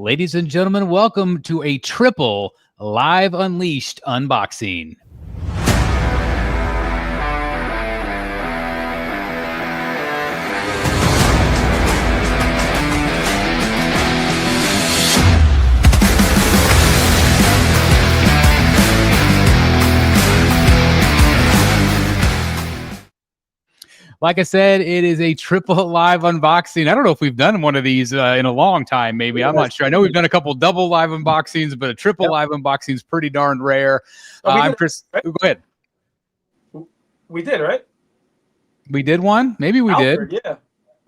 Ladies and gentlemen, welcome to a triple Live Unleashed unboxing. Like I said, it is a triple live unboxing. I don't know if we've done one of these in a long time, maybe. I'm not sure. I know we've done a couple double live unboxings, but a triple live unboxing is pretty darn rare. I'm Chris. Right? Go ahead. We did, right? We did one? Maybe we Alfred, did. Yeah.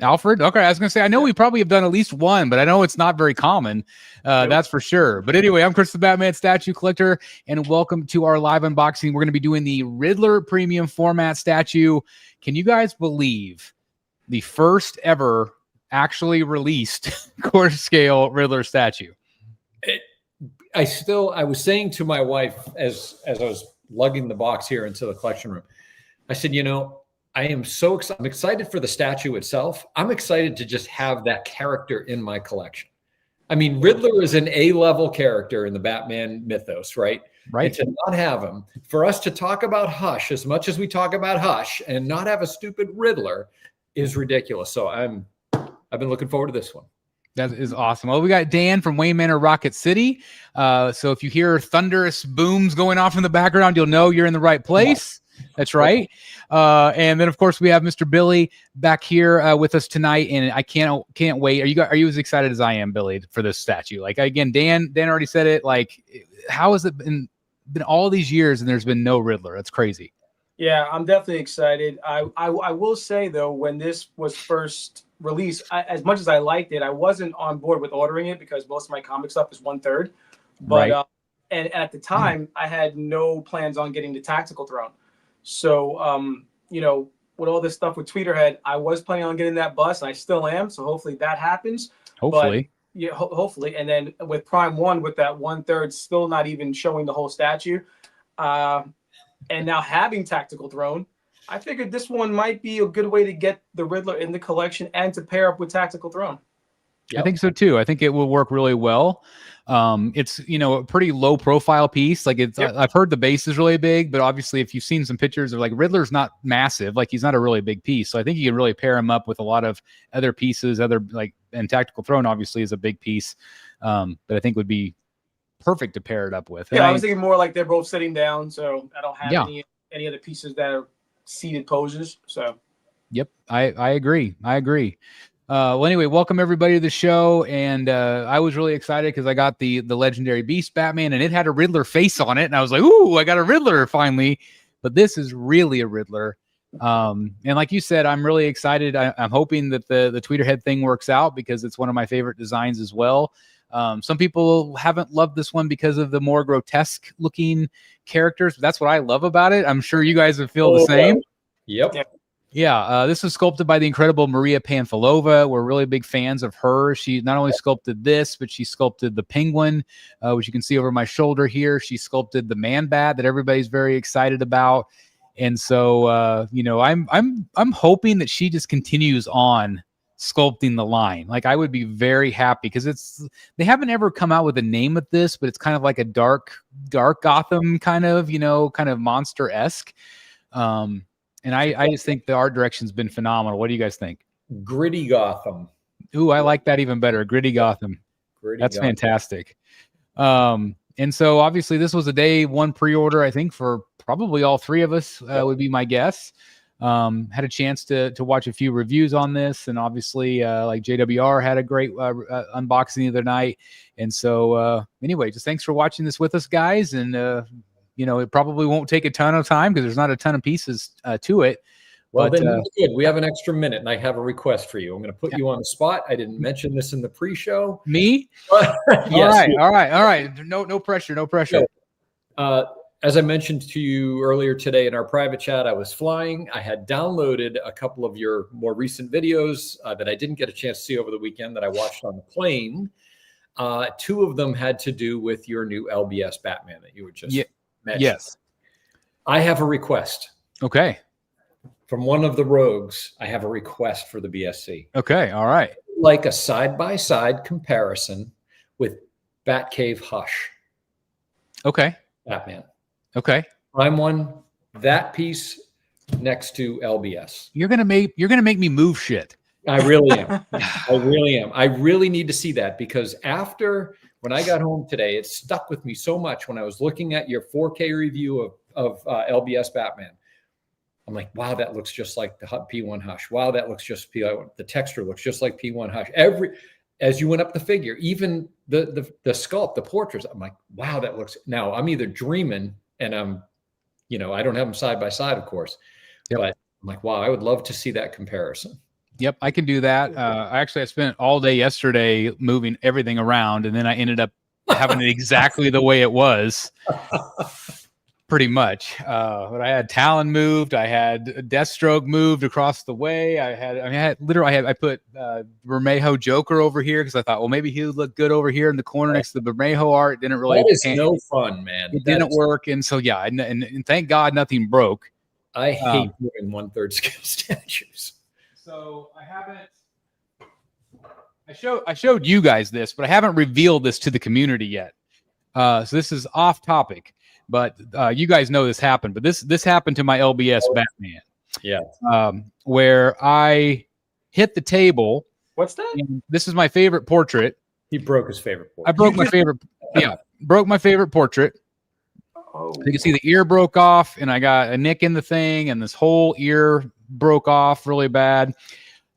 Alfred? Okay, I was going to say, I know we probably have done at least one, but I know it's not very common. That's for sure. But anyway, I'm Chris the Batman Statue Collector, and welcome to our live unboxing. We're going to be doing the Riddler Premium Format Statue. Can you guys believe the first ever actually released quarter scale Riddler statue? I was saying to my wife as I was lugging the box here into the collection room, I said, you know, I am so excited. I'm excited for the statue itself. I'm excited to just have that character in my collection. I mean, Riddler is an A-level character in the Batman mythos, right? Right. And to not have him, for us to talk about Hush as much as we talk about Hush and not have a stupid Riddler is ridiculous. So I've been looking forward to this one. That is awesome. Well, we got Dan from Wayne Manor, Rocket City. So if you hear thunderous booms going off in the background, you'll know you're in the right place. That's right. And then of course we have Mr. Billy back here with us tonight, and I can't wait. Are you as excited as I am, Billy, for this statue? Like, again, Dan already said it. Like, how has it been all these years and there's been no Riddler? That's crazy. Yeah, I'm definitely excited. I will say though, when this was first released, as much as I liked it, I wasn't on board with ordering it because most of my comic stuff is 1/3. But right. And at the time, I had no plans on getting the Tactical Throne. So, you know, with all this stuff with Tweeterhead, I was planning on getting that bus, and I still am. So hopefully that happens. Hopefully. But, yeah, hopefully. And then with Prime 1, with that 1/3 still not even showing the whole statue, and now having Tactical Throne, I figured this one might be a good way to get the Riddler in the collection and to pair up with Tactical Throne. Yep. I think so too. I think it will work really well. It's, you know, a pretty low profile piece. Like, it's, I've heard the base is really big, but obviously if you've seen some pictures of, like, Riddler's not massive, like he's not a really big piece. So I think you can really pair him up with a lot of other pieces, and Tactical Throne obviously is a big piece. But I think would be perfect to pair it up with. Yeah, I was thinking more like they're both sitting down. So I don't have any other pieces that are seated poses. So. Yep. I agree. Well, anyway, welcome everybody to the show, and I was really excited because I got the Legendary Beast Batman, and it had a Riddler face on it, and I was like, "Ooh, I got a Riddler finally!" But this is really a Riddler, and like you said, I'm really excited. I'm hoping that the Tweeterhead thing works out because it's one of my favorite designs as well. Some people haven't loved this one because of the more grotesque looking characters, but that's what I love about it. I'm sure you guys would feel the same. Yep. Yeah, this was sculpted by the incredible Maria Panfilova. We're really big fans of her. She not only sculpted this, but she sculpted the Penguin, which you can see over my shoulder here. She sculpted the Man-Bat that everybody's very excited about. And so, you know, I'm hoping that she just continues on sculpting the line. Like, I would be very happy because they haven't ever come out with a name of this, but it's kind of like a dark Gotham kind of monster-esque. And I just think the art direction's been phenomenal. What do you guys think? Gritty Gotham. Ooh, I like that even better. Gritty Gotham. That's fantastic. And so obviously this was a day one pre-order, I think, for probably all three of us, would be my guess. Had a chance to watch a few reviews on this, and obviously like JWR had a great unboxing the other night. And so anyway, just thanks for watching this with us, guys. And you know, it probably won't take a ton of time because there's not a ton of pieces to it. Well, then good. We have an extra minute, and I have a request for you. I'm going to put you on the spot. I didn't mention this in the pre-show. Me? Yes. All right. No pressure. As I mentioned to you earlier today in our private chat, I was flying. I had downloaded a couple of your more recent videos that I didn't get a chance to see over the weekend that I watched on the plane. Two of them had to do with your new LBS Batman that you were just mentioned. Yes. I have a request. Okay. From one of the rogues, I have a request for the BSC. Okay. All right. Like a side-by-side comparison with Batcave Hush. Okay. Batman. Okay. Prime one, that piece next to LBS. You're gonna make me move shit. I really am. I really am. I really need to see that, because when I got home today, it stuck with me so much when I was looking at your 4K review of LBS Batman. I'm like, wow, that looks just like the P1 Hush. Wow, that looks just P1. The texture looks just like P1 Hush. As you went up the figure, even the sculpt, the portraits, I'm like, wow, that looks. Now I'm either dreaming, and I don't have them side by side, of course, but I'm like, wow, I would love to see that comparison. Yep, I can do that. I spent all day yesterday moving everything around, and then I ended up having it exactly the way it was, pretty much. But I had Talon moved, I had Deathstroke moved across the way. I put Bermejo Joker over here because I thought, well, maybe he would look good over here in the corner next to the Bermejo art. It didn't really. That is no fun, man. It didn't work, and so yeah, and thank God nothing broke. I hate moving 1/3 scale statues. So I showed you guys this, but I haven't revealed this to the community yet. So this is off topic, but you guys know this happened. But this happened to my LBS Batman. Yeah. Where I hit the table. What's that? This is my favorite portrait. He broke his favorite portrait. I broke my favorite. Yeah, broke my favorite portrait. Oh. You can see the ear broke off, and I got a nick in the thing, and this whole ear broke off really bad.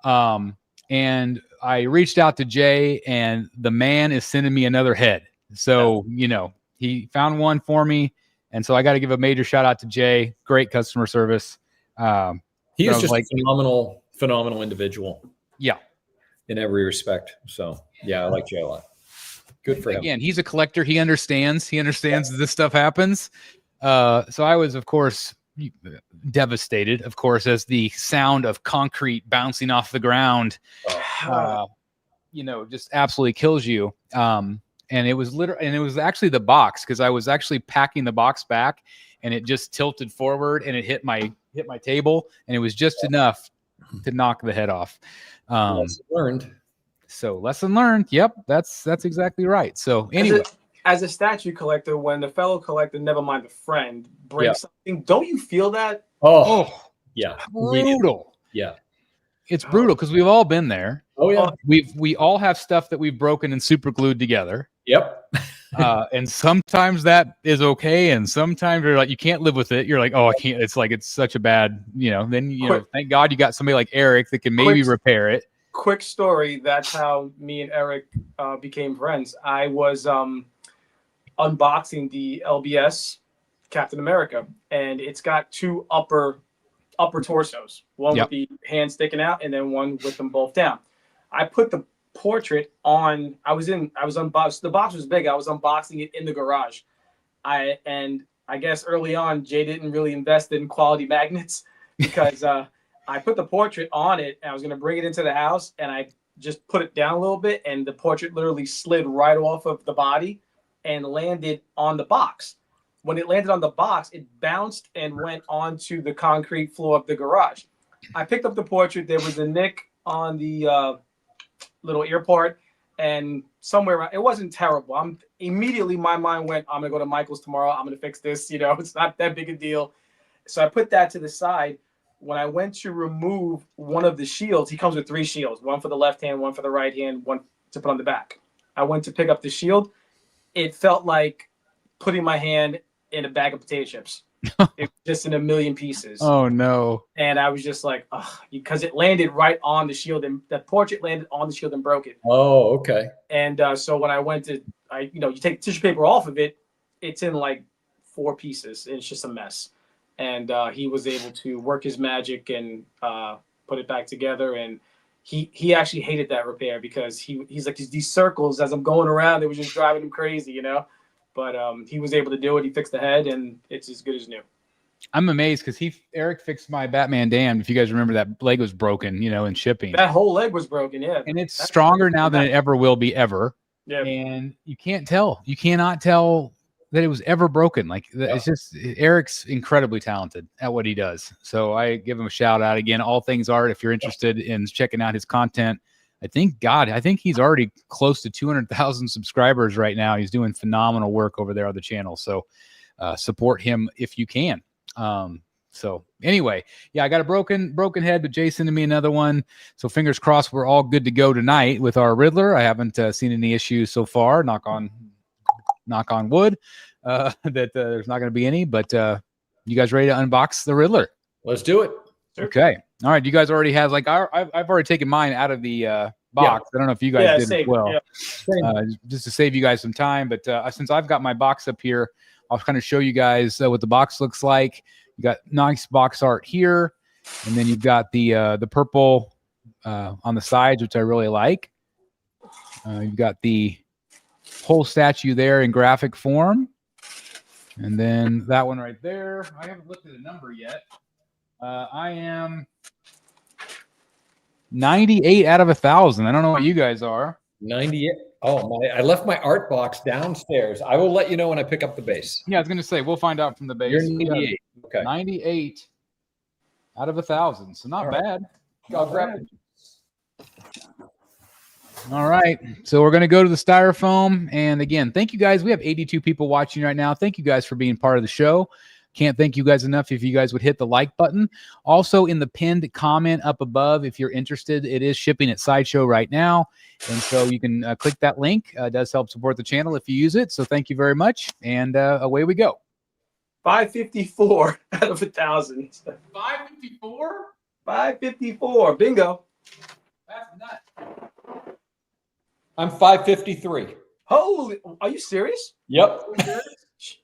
And I reached out to Jay, and the man is sending me another head. So, he found one for me. And so I got to give a major shout out to Jay. Great customer service. He is just a phenomenal individual. Yeah. In every respect. So yeah, I like Jay a lot. Good for him. Again, he's a collector. He understands that this stuff happens. So I was, of course, devastated, of course, as the sound of concrete bouncing off the ground, just absolutely kills you. And it was actually the box, because I was actually packing the box back, and it just tilted forward, and it hit my table, and it was just enough to knock the head off. Lesson learned. So lesson learned. Yep, that's exactly right. So anyway. As a statue collector, when the fellow collector, never mind the friend, breaks something, don't you feel that? Oh, yeah. Brutal. Yeah. It's brutal, because we've all been there. Oh, yeah. We all have stuff that we've broken and super glued together. Yep. And sometimes that is okay, and sometimes you're like, you can't live with it. You're like, oh, I can't. It's like, it's such a bad, then thank God you got somebody like Eric that can maybe repair it. Quick story. That's how me and Eric became friends. I was unboxing the LBS Captain America, and it's got two upper torsos, one with the hand sticking out, and then one with them both down. I put the portrait on. I was unboxed. The box was big. I was unboxing it in the garage. I guess early on, Jay didn't really invest in quality magnets, because I put the portrait on it, and I was going to bring it into the house, and I just put it down a little bit, and the portrait literally slid right off of the body and landed on the box. When it landed on the box, it bounced and went onto the concrete floor of the garage. I picked up the portrait. There was a nick on the little ear part, and somewhere around, it wasn't terrible. Immediately my mind went, I'm going to go to Michael's tomorrow. I'm going to fix this. It's not that big a deal. So I put that to the side. When I went to remove one of the shields, he comes with 3 shields, one for the left hand, one for the right hand, one to put on the back. I went to pick up the shield. It felt like putting my hand in a bag of potato chips. It was just in a million pieces. Oh, no. And I was just like, because it landed right on the shield, and the portrait landed on the shield and broke it. Oh, okay. And so when I went to, you take tissue paper off of it, it's in like 4 pieces. And it's just a mess. And he was able to work his magic and put it back together. And he actually hated that repair, because he's like, these circles as I'm going around, it was just driving him crazy, But he was able to do it. He fixed the head, and it's as good as new. I'm amazed, because Eric fixed my Batman Damned. If you guys remember, that leg was broken, in shipping. That whole leg was broken, yeah. And it's stronger now than it ever will be, ever. Yeah. And you can't tell. You cannot tell that it was ever broken. Like, it's just, Eric's incredibly talented at what he does. So I give him a shout out again. All Things Art, if you're interested in checking out his content, I think he's already close to 200,000 subscribers right now. He's doing phenomenal work over there on the channel. So support him if you can. So anyway, yeah, I got a broken head, but Jay sent me another one. So fingers crossed we're all good to go tonight with our Riddler. I haven't seen any issues so far. Knock on wood that there's not going to be any. But you guys ready to unbox the Riddler? Let's do it. Okay. All right. You guys already have I've already taken mine out of the box. I don't know if you guys did as well. Yeah. Just to save you guys some time. But since I've got my box up here, I'll kind of show you guys what the box looks like. You got nice box art here, and then you've got the purple on the sides, which I really like. You've got the whole statue there in graphic form, and then that one right there. I haven't looked at a number yet. I am 98 out of 1,000. I don't know what you guys are. 98. Oh, I left my art box downstairs. I will let you know when I pick up the base. Yeah, I was going to say, we'll find out from the base. You're 98. Okay. 98 out of 1,000. So not bad. I'll grab it. All right. So we're going to go to the styrofoam. And again, thank you guys. We have 82 people watching right now. Thank you guys for being part of the show. Can't thank you guys enough if you guys would hit the like button. Also, in the pinned comment up above, if you're interested, it is shipping at Sideshow right now. And so you can click that link. It does help support the channel if you use it. So thank you very much. And away we go. 554 out of 1,000. 554? 554. Bingo. That's nuts. I'm 553. Holy, are you serious? Yep.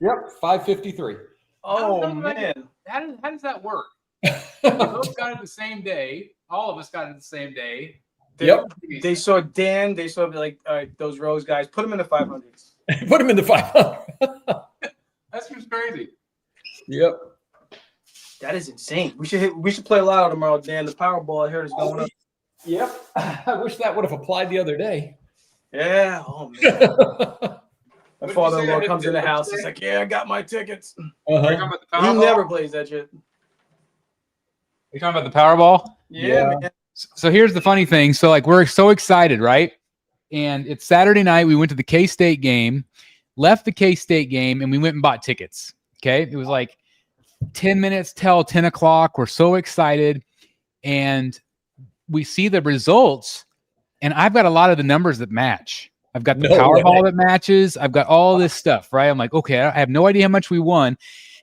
Yep. 553. Oh, man. How does that work? We both got it the same day. All of us got it the same day. They saw Dan. They saw like those Rose guys. Put them in the 500s. Put him in the 500. That's just crazy. Yep. That is insane. We should play Lotto tomorrow, Dan. The Powerball I heard is going up. Yep. I wish that would have applied the other day. Yeah. Oh man. My father-in-law comes in the house. He's like, "Yeah, I got my tickets." Are you talking about the He Powerball? never plays that shit. You talking about the Powerball? Yeah, man. So here's the funny thing. So like we're so excited, right? And it's Saturday night. We went to the K-State game, left the K-State game, and we went and bought tickets. Okay. It was like 10 minutes till 10 o'clock. We're so excited. And we see the results. And I've got a lot of the numbers that match. I've got the Powerball that matches. I've got all this stuff, right? I'm like, okay, I have no idea how much we won.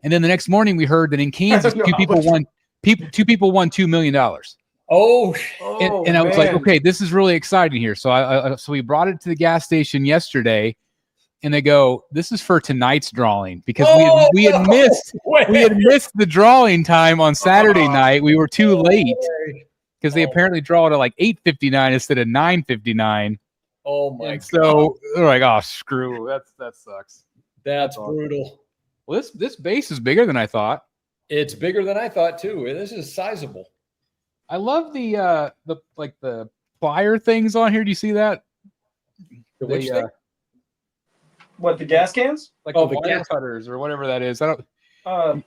And then the next morning we heard that in Kansas, two people won $2 million. And I was like, okay, this is really exciting here. So so we brought it to the gas station yesterday, and they go, this is for tonight's drawing because we had missed the drawing time on Saturday night. We were too late because they apparently draw it at like 8:59 instead of 9:59. Oh my! So they're like, oh, screw that sucks. That's brutal. Well, this base is bigger than I thought. It's bigger than I thought too. This is sizable. I love the plier things on here. Do you see that? Which thing? What, the gas cans? Like the wire cutters or whatever that is. I don't.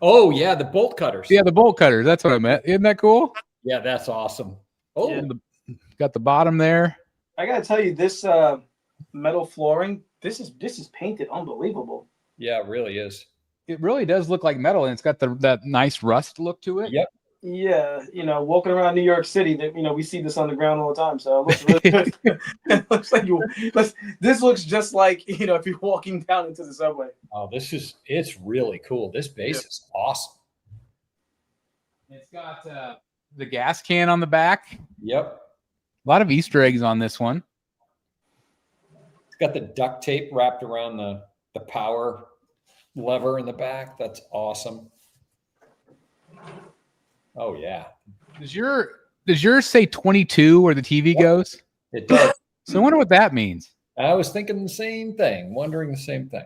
Oh yeah, the bolt cutters. Yeah, the bolt cutters. That's what I meant. Isn't that cool? Yeah, that's awesome. Oh, yeah. Got the bottom there. I gotta tell you, this metal flooring, this is painted unbelievable. Yeah, it really is. It really does look like metal, and it's got that nice rust look to it. Yep. Yeah, walking around New York City, we see this on the ground all the time. So it looks really good. It looks like this looks just like if you're walking down into the subway. Oh, it's really cool. This base is awesome. It's got the gas can on the back. Yep. A lot of Easter eggs on this one. It's got the duct tape wrapped around the power lever in the back. That's awesome. Oh yeah. Does yours say 22 where the TV goes? It does. So I wonder what that means. I was thinking the same thing, wondering the same thing.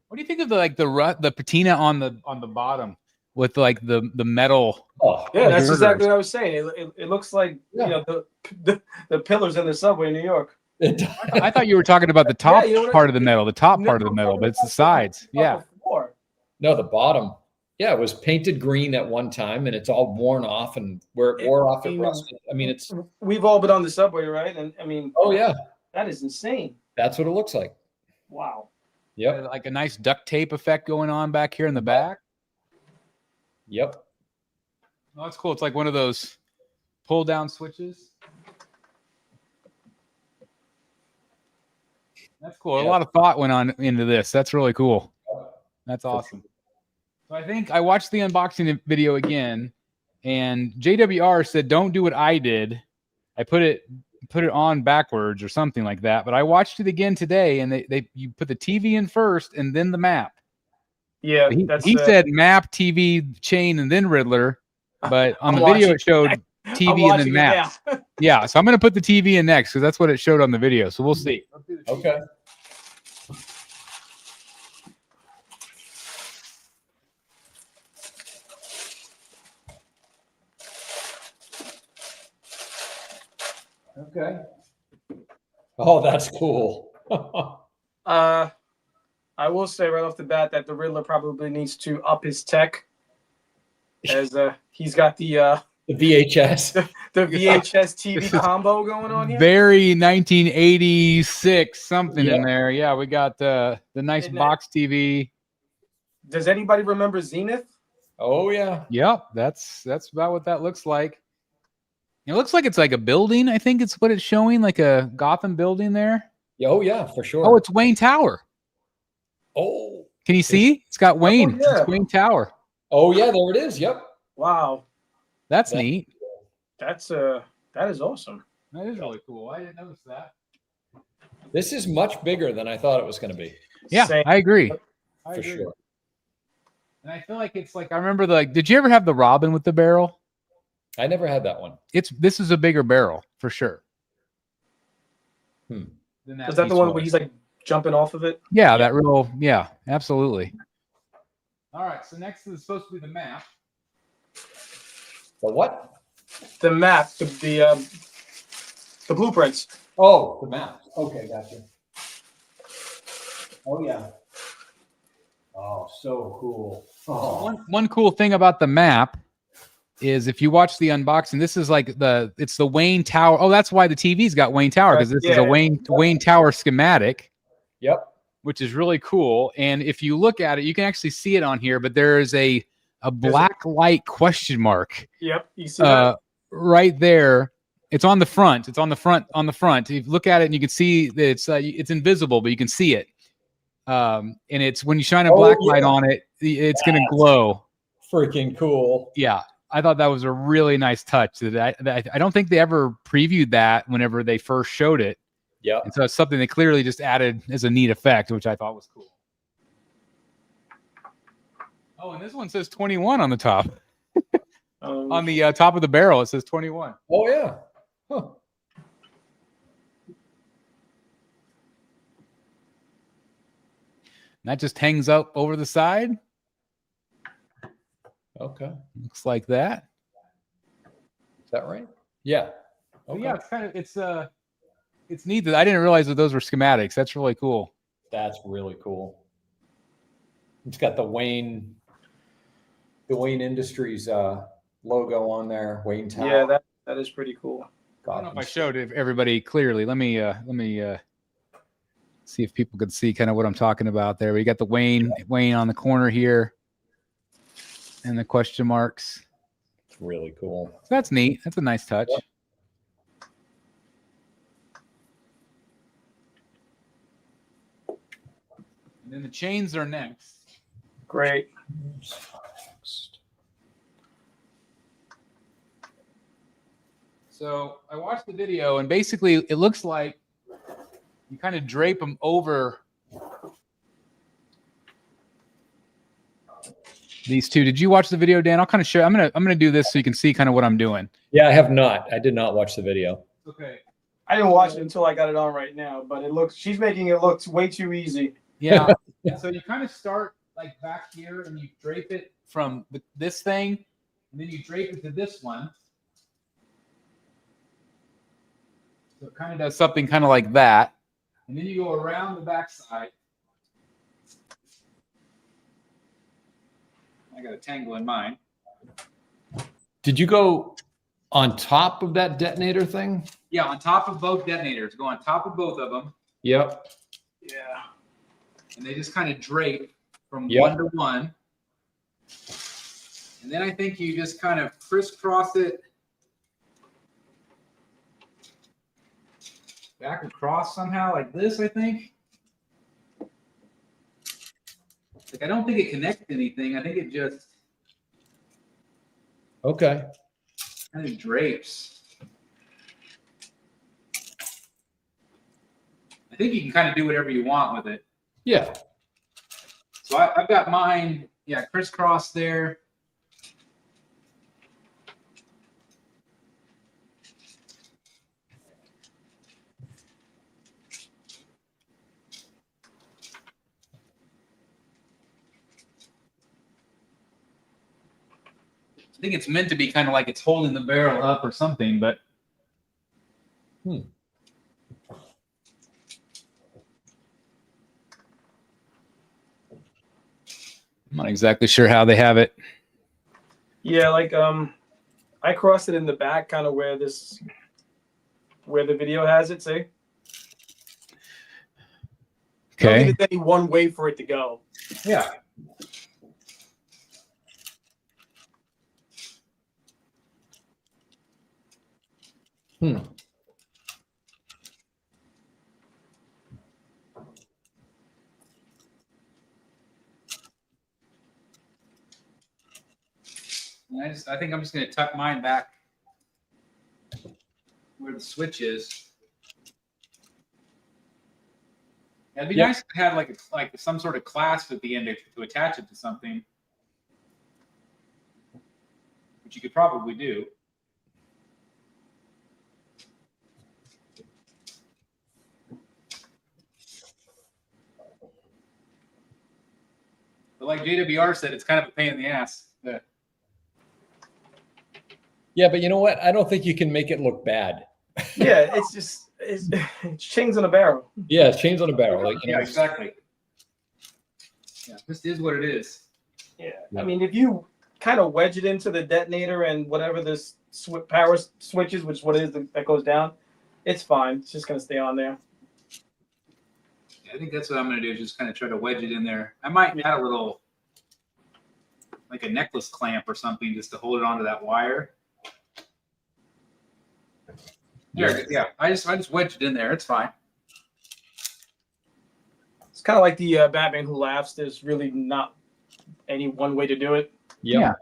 What do you think of the patina on the bottom with like the metal? Oh yeah, that's exactly what I was saying. It looks like the pillars in the subway in New York. I thought you were talking about the top part of the metal, part of the metal, but it's the sides. Yeah. No, the bottom. Yeah, it was painted green at one time, and it's all worn off, and where it wore off, it rusted. I mean, it's. We've all been on the subway, right? And I mean, Oh yeah, that is insane. that's what it looks like. Wow. Yep. Like a nice duct tape effect going on back here in the back. Yep. Oh, that's cool. It's like one of those pull down switches. That's cool. Yeah. A lot of thought went on into this. That's really cool. That's awesome. So I think I watched the unboxing video again, and JWR said, "Don't do what I did. I put it on backwards or something like that." But I watched it again today, and you put the TV in first and then the map. Yeah, he said map, TV, chain, and then Riddler. But on the video, it showed TV and then map. Yeah, so I'm going to put the TV in next because that's what it showed on the video. So we'll see. Okay. Okay. Oh, that's cool. I will say right off the bat that the Riddler probably needs to up his tech, as he's got the VHS, the VHS TV combo going on here. Very 1986 something in there. Yeah, we got the nice box TV. Does anybody remember Zenith? Oh yeah. Yep, that's about what that looks like. It looks like it's like a building. I think it's what it's showing, like a Gotham building there. Oh yeah, for sure. Oh, it's Wayne Tower. Oh, can you see? It's got Wayne. Oh, yeah. It's Wayne Tower. Oh yeah, there it is. Yep. Wow. That's neat. That is awesome. That is really cool. I didn't notice that. This is much bigger than I thought it was going to be. Yeah, Same. I agree. For sure. And I feel like it's like I remember did you ever have the Robin with the barrel? I never had that one. This is a bigger barrel for sure. Is that the one where he's like jumping off of it? Yeah, that real. Yeah, absolutely. All right, so next is supposed to be the map. The what? The map, the blueprints. Oh, the map. Okay, gotcha. Oh yeah. Oh, so cool. Oh. One cool thing about the map is if you watch the unboxing, this is like it's the Wayne Tower. Oh, that's why the TV's got Wayne Tower, because this is a Wayne Tower schematic. Yep. Which is really cool. And if you look at it, you can actually see it on here, but there is a black light question mark. Yep. You see that? Right there. It's on the front. It's on the front. If you look at it and you can see that it's invisible, but you can see it. And it's when you shine a black light on it, it's going to glow. Freaking cool. Yeah. I thought that was a really nice touch. I don't think they ever previewed that whenever they first showed it. Yeah. And so it's something they clearly just added as a neat effect, which I thought was cool. Oh, and this one says 21 on the top. On the top of the barrel, it says 21. Oh, yeah. Huh. And that just hangs up over the side. Okay. Looks like that. Is that right? Yeah. Okay. Yeah, it's neat that I didn't realize that those were schematics. That's really cool. That's really cool. It's got the Wayne Industries logo on there. Wayne Tower. Yeah, that is pretty cool. I don't know if I showed everybody clearly. Let me see if people could see kind of what I'm talking about there. We got the Wayne on the corner here, and the question marks. It's really cool. So that's neat. That's a nice touch. Yep. And then the chains are next. Great. So I watched the video, and basically it looks like you kind of drape them over these two. Did you watch the video, Dan? I'll kind of show. I'm gonna do this so you can see kind of what I'm doing. Yeah, I have not. I did not watch the video. Okay. I didn't watch it until I got it on right now, but she's making it look way too easy. Yeah. So you kind of start like back here, and you drape it from this thing, and then you drape it to this one. So it kind of does something kind of like that. And then you go around the backside. I got a tangle in mine. Did you go on top of that detonator thing? Yeah, on top of both detonators. Go on top of both of them. Yep. Yeah. And they just kind of drape from Yep. one to one. And then I think you just kind of crisscross it back across somehow like this, I think. Like, I don't think it connects to anything. I think it just Okay. kind of drapes. I think you can kind of do whatever you want with it. Yeah. So I've got mine, yeah, crisscross there. I think it's meant to be kind of like it's holding the barrel up or something, but Hmm. I'm not exactly sure how they have it. Yeah, like I crossed it in the back, kind of where the video has it. See? I don't Okay. think there's any one way for it to go. Yeah. Hmm. And I think I'm just going to tuck mine back where the switch is. Yeah, it'd be Yep. nice to have like some sort of clasp at the end to attach it to something, which you could probably do. But like JWR said, it's kind of a pain in the ass. Yeah, but you know what? I don't think you can make it look bad. Yeah, it's chains on a barrel. Yeah, it's chains on a barrel. Like, you Yeah, know, exactly. Yeah, this is what it is. Yeah. Yeah. I mean, if you kind of wedge it into the detonator and whatever this power switch is, which is what it is that goes down, it's fine. It's just gonna stay on there. I think that's what I'm going to do, is just kind of try to wedge it in there. I might add a little, like a necklace clamp or something, just to hold it onto that wire. Yeah, I just wedged it in there. It's fine. It's kind of like the Batman Who Laughs. There's really not any one way to do it. yeah.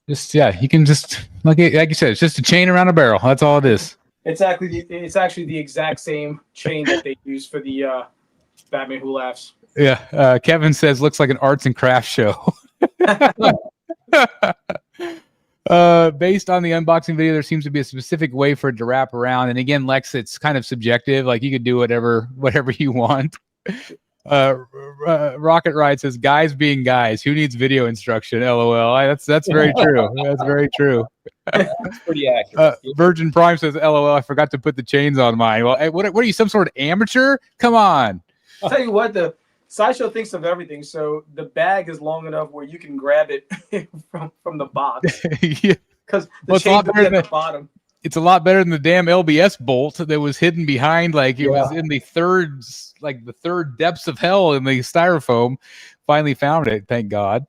Just you can just like you said, it's just a chain around a barrel. That's all it is. It's actually the exact same chain that they use for the Batman Who Laughs. Yeah. Kevin says looks like an arts and crafts show. Based on the unboxing video, there seems to be a specific way for it to wrap around. And again, Lex, it's kind of subjective. Like you could do whatever you want. Rocket Ride says, "Guys being guys, who needs video instruction?" LOL. That's very true. That's very true. That's pretty accurate. Virgin Prime says, "LOL. I forgot to put the chains on mine." Well, what are you, some sort of amateur? Come on. I'll tell you what, the Sideshow thinks of everything. So the bag is long enough where you can grab it from the box, Yeah. because Well, the it's a lot chain is better at than- the bottom. It's a lot better than the damn LBS bolt that was hidden behind, like it was Yeah. in the third depths of hell in the styrofoam. Finally found it, thank God.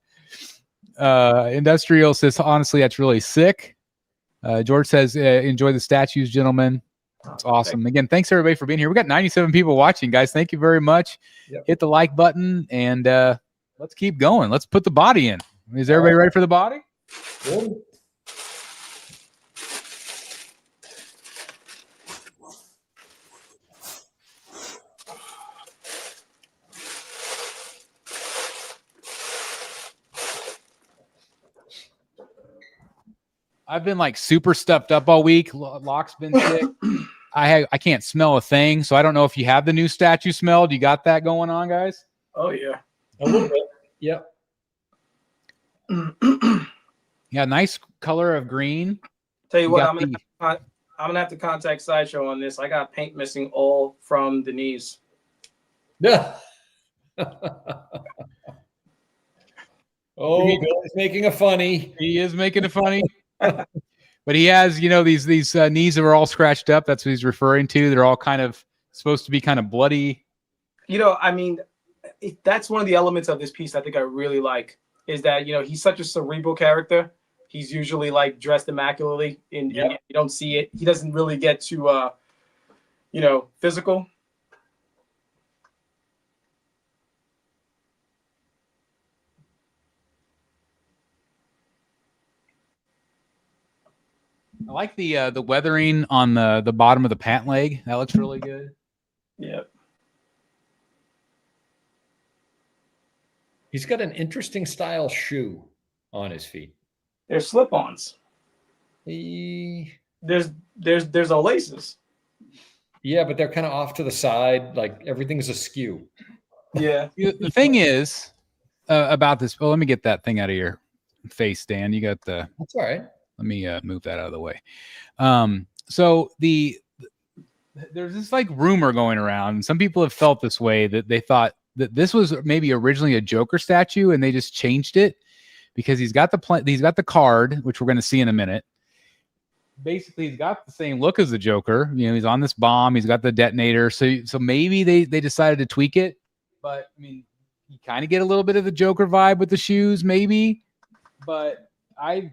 Industrial says, honestly, that's really sick. George says, enjoy the statues, gentlemen. It's awesome. Again, thanks everybody for being here. We got 97 people watching, guys. Thank you very much. Yep. Hit the like button and let's keep going. Let's put the body in. Is everybody ready for the body? Good. I've been like super stuffed up all week. Locke's been sick. I can't smell a thing, so I don't know if you have the new statue smell. Do you got that going on, guys? Oh yeah. A little bit. Yep. Yeah, nice color of green. Tell you what, got I'm gonna have to contact Sideshow on this. I got paint missing all from the knees. Yeah. Oh, Billy's making a funny. He is making it funny. But he has, these knees that are all scratched up. That's what he's referring to. They're all kind of supposed to be kind of bloody. I mean, that's one of the elements of this piece I think I really like is that, he's such a cerebral character. He's usually like dressed immaculately and you don't see it. He doesn't really get too, physical. I like the weathering on the bottom of the pant leg. That looks really good. Yeah. He's got an interesting style shoe on his feet. They're slip-ons. There's no laces. Yeah, but they're kind of off to the side. Like everything's askew. Yeah. The thing is about this. Well, let me get that thing out of your face, Dan. You got the. That's all right. Let me move that out of the way. So there's this like rumor going around, and some people have felt this way that they thought that this was maybe originally a Joker statue, and they just changed it because he's got the card, which we're going to see in a minute. Basically, he's got the same look as the Joker. He's on this bomb. He's got the detonator. So maybe they decided to tweak it, but I mean, you kind of get a little bit of the Joker vibe with the shoes, maybe. But I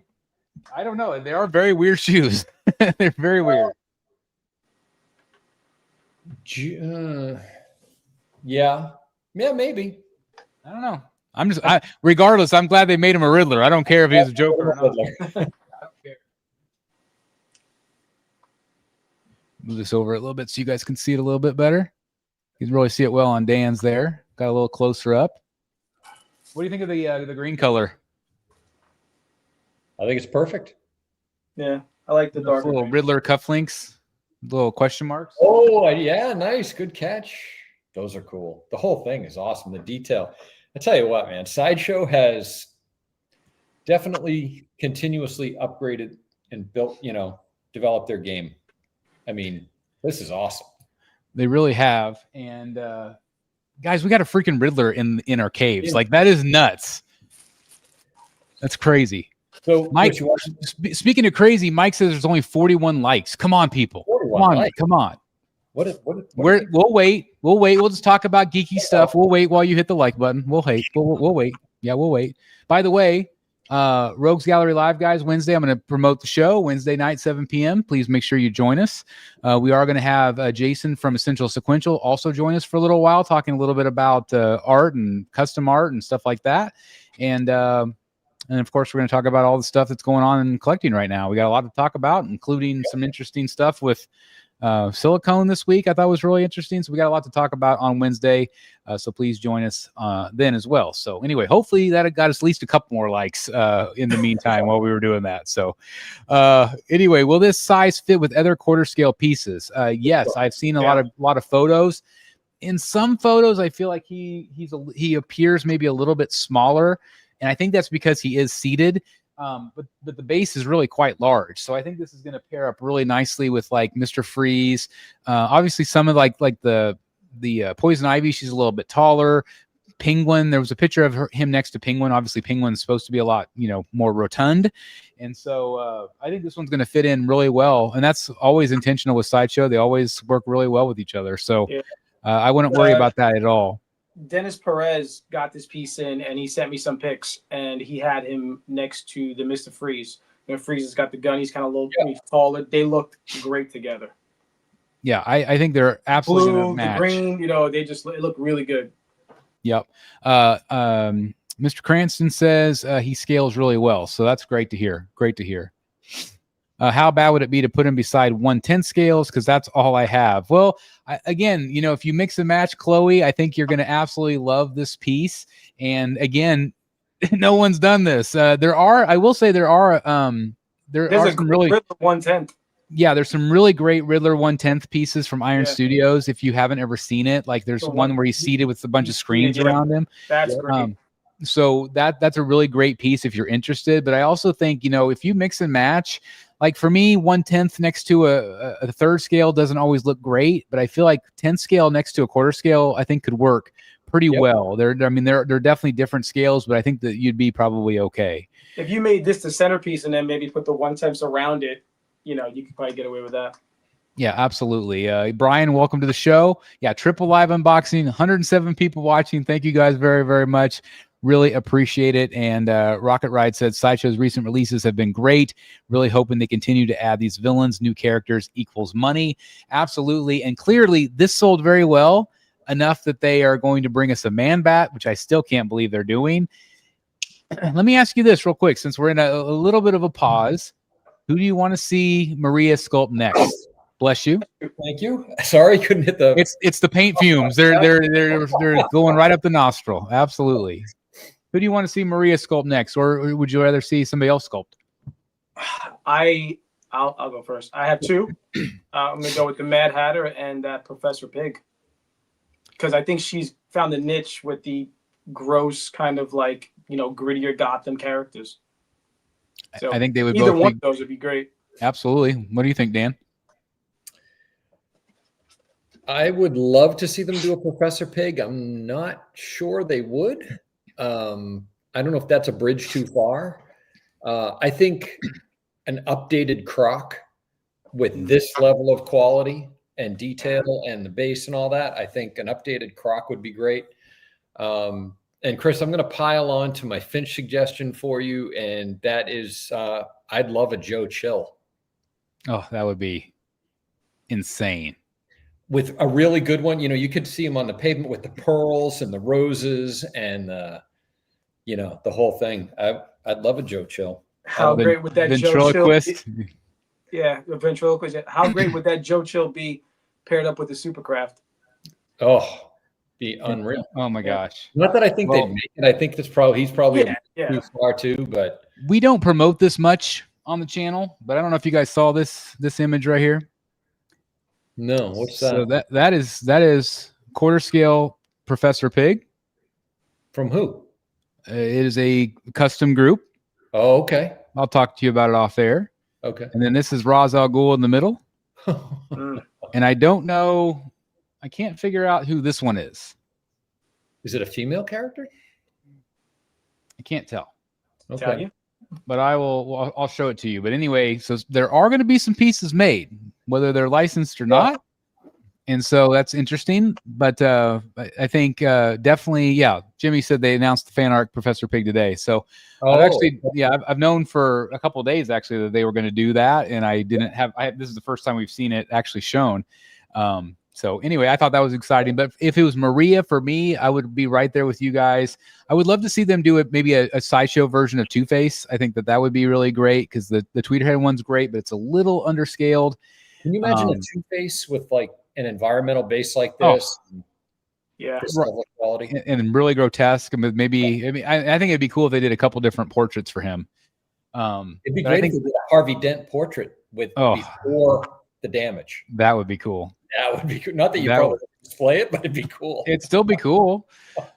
don't know. They are very weird shoes. They're very weird. Yeah, maybe. I don't know. Regardless, I'm glad they made him a Riddler. I don't care if he's a Joker or not. I don't care. Move this over a little bit so you guys can see it a little bit better. You can really see it well on Dan's there. Got a little closer up. What do you think of the green color? I think it's perfect. Yeah, I like the dark little Riddler cufflinks, little question marks. Oh, yeah, nice. Good catch. Those are cool. The whole thing is awesome. The detail. I tell you what, man, Sideshow has definitely continuously upgraded and built, developed their game. I mean, this is awesome. They really have. And guys, we got a freaking Riddler in our caves. Yeah. Like, that is nuts. That's crazy. So, Mike, speaking of crazy, Mike says there's only 41 likes. Come on, people. Come on. We'll wait. We'll just talk about geeky stuff. We'll wait while you hit the like button. We'll wait. Yeah, we'll wait. By the way, Rogues Gallery Live, guys, Wednesday, I'm going to promote the show Wednesday night, 7 p.m. Please make sure you join us. We are going to have Jason from Essential Sequential also join us for a little while, talking a little bit about art and custom art and stuff like that. And of course, we're going to talk about all the stuff that's going on in collecting right now. We got a lot to talk about, including some interesting stuff with silicone this week. I thought was really interesting. So we got a lot to talk about on Wednesday. So please join us then as well. So anyway, hopefully that got us at least a couple more likes in the meantime while we were doing that. So anyway, will this size fit with other quarter scale pieces? Yes, I've seen a lot of photos. In some photos, I feel like he appears maybe a little bit smaller. And I think that's because he is seated. But the base is really quite large. So I think this is going to pair up really nicely with like Mr. Freeze. Obviously some of like the Poison Ivy, she's a little bit taller. Penguin, there was a picture of him next to Penguin. Obviously Penguin's supposed to be a lot, more rotund. And so I think this one's going to fit in really well. And that's always intentional with Sideshow. They always work really well with each other. So I wouldn't worry about that at all. Dennis Perez got this piece in, and he sent me some pics, and he had him next to the Mr. Freeze. Freeze has got the gun. He's kind of a little taller. They looked great together. Yeah, I think they're absolutely blue, match. The green, they look really good. Yep. Mr. Cranston says he scales really well, so that's great to hear. Great to hear. How bad would it be to put him beside 1/10 scales? Because that's all I have. Well, again, if you mix and match, Chloe, I think you're going to absolutely love this piece. And again, no one's done this. I will say there are some really Riddler 1/10. Yeah, there's some really great Riddler 1/10 pieces from Iron Studios. If you haven't ever seen it, like there's one where he's seated with a bunch of screens around him. That's great. So that's a really great piece if you're interested. But I also think, if you mix and match, like for me, 1/10 next to a third scale doesn't always look great, but I feel like 10 scale next to a quarter scale, I think could work pretty Yep. well. They're definitely different scales, but I think that you'd be probably okay. If you made this the centerpiece and then maybe put the 1/10 around it, you could probably get away with that. Yeah, absolutely. Brian, welcome to the show. Yeah, triple live unboxing, 107 people watching. Thank you guys very, very much. Really appreciate it. And Rocket Ride said Sideshow's recent releases have been great. Really hoping they continue to add these villains. New characters equals money. Absolutely. And clearly this sold very well, enough that they are going to bring us a Man Bat, which I still can't believe they're doing. Let me ask you this real quick, since we're in a little bit of a pause. Who do you want to see Maria sculpt next? Bless you. Thank you. Sorry, couldn't hit the. It's the paint fumes. They're going right up the nostril. Absolutely. Who do you want to see Maria sculpt next, or would you rather see somebody else sculpt? I'll go first. I have two. I'm gonna go with the Mad Hatter and Professor Pig, because I think she's found a niche with the gross kind of like grittier Gotham characters. So I think they would either both one of those would be great. Absolutely. What do you think, Dan? I would love to see them do a Professor Pig. I'm not sure they would. I don't know if that's a bridge too far. I think an updated Croc with this level of quality and detail and the base and all that, I think an updated Croc would be great. And Chris, I'm going to pile on to my Finch suggestion for you, and that is I'd love a Joe Chill. Oh, that would be insane. With a really good one, you could see him on the pavement with the pearls and the roses and the whole thing. I'd love a Joe Chill. How great would that Joe Chill be? Yeah, the ventriloquist. How great would that Joe Chill be paired up with the Supercraft? Oh, be unreal. Oh my gosh. Not that I think they'd make it. I think he's probably too far too, but we don't promote this much on the channel, but I don't know if you guys saw this image right here. No, what's that? So that is quarter scale Professor Pig. From who? It is a custom group. Oh, okay. I'll talk to you about it off there. Okay. And then this is Ra's al Ghul in the middle. And I don't know. I can't figure out who this one is. Is it a female character? I can't tell. Okay. But I'll show it to you. But anyway, so there are going to be some pieces made, whether they're licensed or not. And so that's interesting. But I think definitely, Jimmy said they announced the fan art Professor Pig today. So I've known for a couple of days actually that they were going to do that. And I didn't have, this is the first time we've seen it actually shown. So anyway, I thought that was exciting. But if it was Maria for me, I would be right there with you guys. I would love to see them do it, maybe a Sideshow version of Two-Face. I think that would be really great because the Tweeterhead one's great, but it's a little underscaled. Can you imagine a Two-Face with like an environmental base like this? This level of quality and really grotesque. And maybe I think it'd be cool if they did a couple different portraits for him. It'd be great if they did a Harvey Dent portrait with before the damage. That would be cool. That would be cool. Not that you probably display it, but it'd be cool. It'd still be cool.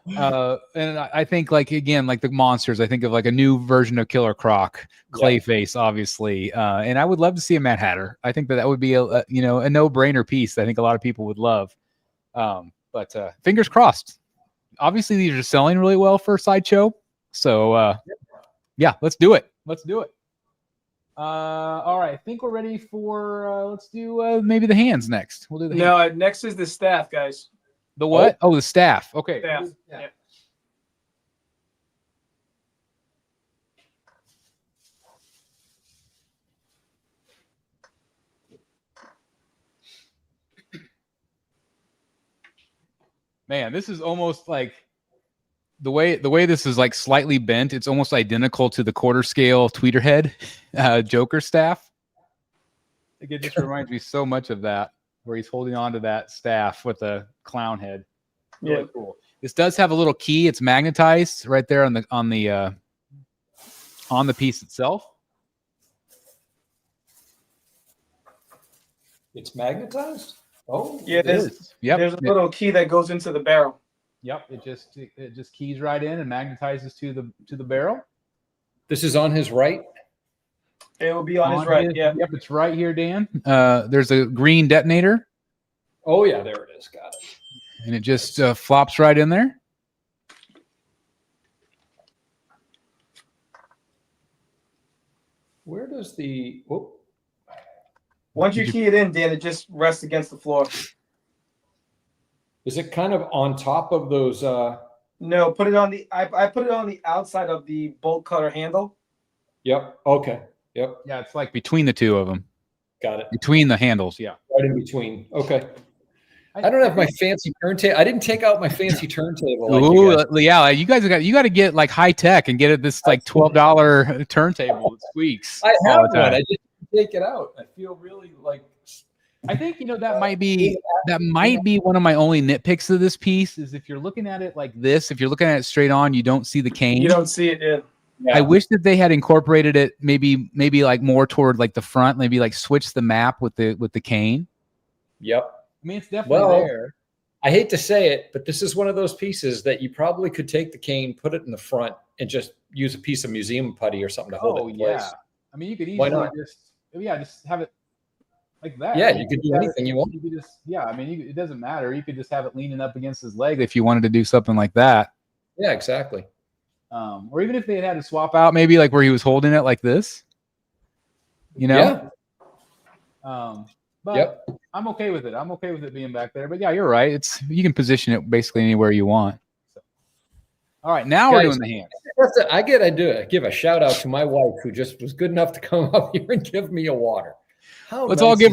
And I think like the monsters, I think of like a new version of Killer Croc, Clayface, obviously. And I would love to see a Mad Hatter. I think that would be a no-brainer piece that I think a lot of people would love. But fingers crossed. Obviously, these are selling really well for Sideshow. So let's do it. All right, I think we're ready for let's do maybe the hands next. We'll do the hands. Next is the staff, guys. The what? Oh, the staff. Okay. Staff. Yeah. Man, this is almost like the way this is like slightly bent. It's almost identical to the quarter scale Tweeterhead Joker staff. It just reminds me so much of that, where he's holding on to that staff with a clown head. Really cool. This does have a little key. It's magnetized right there on the piece itself. It's magnetized? Oh, yeah. There's a little key that goes into the barrel. Yep, it just keys right in and magnetizes to the barrel. This is on his right. It will be on his right. Yep, it's right here, Dan. There's a green detonator. Oh yeah, there it is. Got it. And it just flops right in there. Where does the? Whoop. Once you key it in, Dan, it just rests against the floor. Is it kind of on top of those? No, put it on the. I put it on the outside of the bolt cutter handle. Yep. Okay. Yep. Yeah, it's like between the two of them. Got it. Between the handles, yeah. Right in between. Okay. I don't have my fancy turntable. I didn't take out my fancy turntable. Like yeah, you guys got to get like high tech and get it this like $12 turntable that squeaks. I have one. I just take it out. I feel really like. I think that might be one of my only nitpicks of this piece is if you're looking at it like this, if you're looking at it straight on, you don't see the cane. You don't see it. Yeah. I wish that they had incorporated it maybe like more toward like the front, maybe like switch the map with the cane. Yep. I mean, it's definitely there. I hate to say it, but this is one of those pieces that you probably could take the cane, put it in the front, and just use a piece of museum putty or something to hold it in place. I mean, you could easily just have it like that. Yeah, you could do anything you want. You could just, I mean, it doesn't matter. You could just have it leaning up against his leg if you wanted to do something like that. Yeah, exactly. Or even if they had to swap out, maybe like where he was holding it like this. Yeah. But I'm okay with it. I'm okay with it being back there. But yeah, you're right. You can position it basically anywhere you want. So. All right, now we're doing the hands. I give a shout out to my wife who just was good enough to come up here and give me a water. Let's all give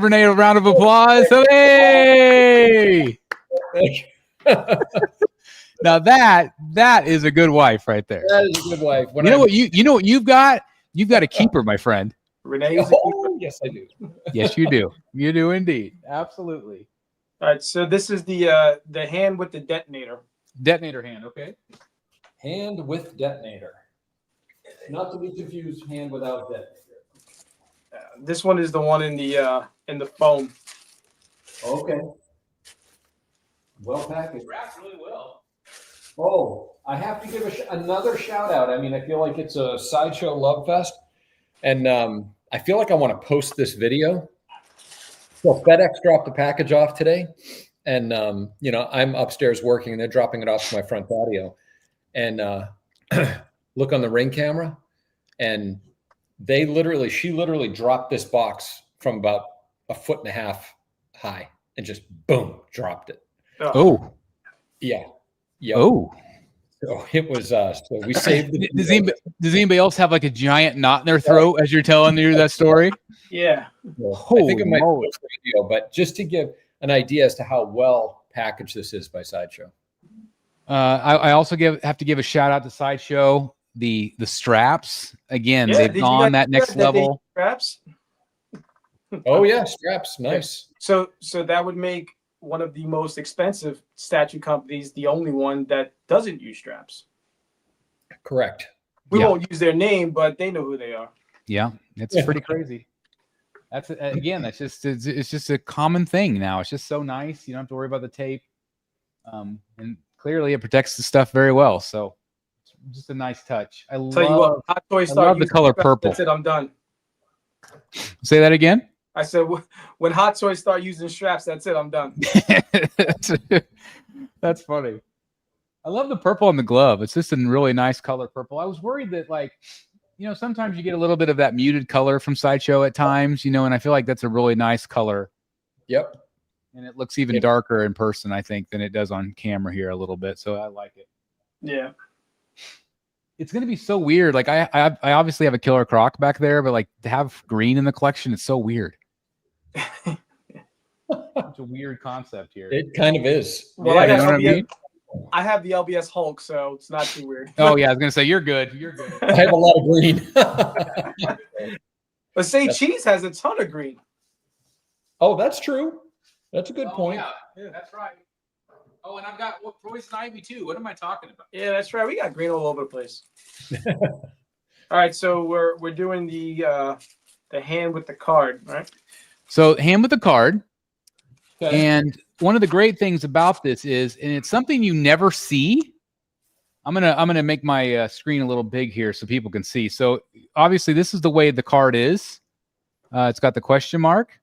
Renee a round of applause. Hey! Now that is a good wife right there. That is a good wife. You know what you've got? You've got a keeper, my friend. Renee is yes, I do. Yes, you do. You do indeed. Absolutely. All right, so this is the hand with the detonator. Detonator hand, okay. Hand with detonator. Not to be confused, hand without detonator. This one is the one in the foam. Okay. Well packaged. Wrapped really well. Oh, I have to give another shout out. I mean, I feel like it's a Sideshow Love Fest. And I feel like I want to post this video. So FedEx dropped the package off today. And, I'm upstairs working and they're dropping it off to my front patio. And look on the Ring camera. And she literally dropped this box from about 1.5 feet high and just boom, dropped it. Oh. Yeah. Yep. Oh. So it was so we saved it. Does anybody else have like a giant knot in their throat as you're telling you that story? Yeah. I think it might be a video, but just to give an idea as to how well packaged this is by Sideshow. I also have to give a shout out to Sideshow. The straps again, they've gone that next level. Straps. Oh yeah, straps, nice. So that would make one of the most expensive statue companies the only one that doesn't use straps. Correct. We won't use their name, but they know who they are. Yeah, it's pretty crazy. That's it's just a common thing now. It's just so nice. You don't have to worry about the tape, and clearly it protects the stuff very well. So it's just a nice touch. I love the color purple. That's it. I'm done. Say that again. I said, when Hot Toys start using straps, that's it. I'm done. That's funny. I love the purple on the glove. It's just a really nice color purple. I was worried that, sometimes you get a little bit of that muted color from Sideshow at times, and I feel like that's a really nice color. Yep. And it looks even darker in person, I think, than it does on camera here a little bit. So I like it. Yeah. It's going to be so weird. Like I obviously have a Killer Croc back there, but like to have green in the collection, it's so weird. It's a weird concept here. It kind of is. Well, yeah, I have the LBS Hulk, so it's not too weird. Oh yeah, I was gonna say you're good. You're good. I have a lot of green. But say Cheese has a ton of green. Oh, that's true. That's a good point. Yeah, that's right. Oh, and I've got Poison Ivy too. What am I talking about? Yeah, that's right. We got green all over the place. All right, so we're doing the hand with the card, right? So hand with the card. Okay. And one of the great things about this is, and it's something you never see. I'm gonna make my screen a little big here so people can see. So obviously this is the way the card is. It's got the question mark,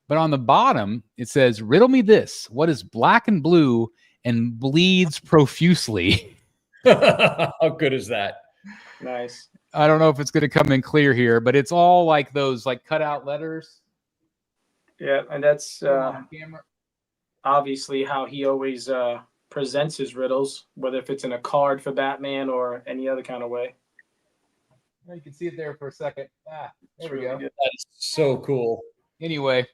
but on the bottom it says, "Riddle me this: what is black and blue and bleeds profusely?" How good is that? Nice. I don't know if it's going to come in clear here, but it's all like those like cutout letters. Yeah, and that's On camera. obviously how he always presents his riddles, whether if it's in a card for Batman or any other kind of way. You can see it there for a second. There we go. Good. That is so cool. Anyway,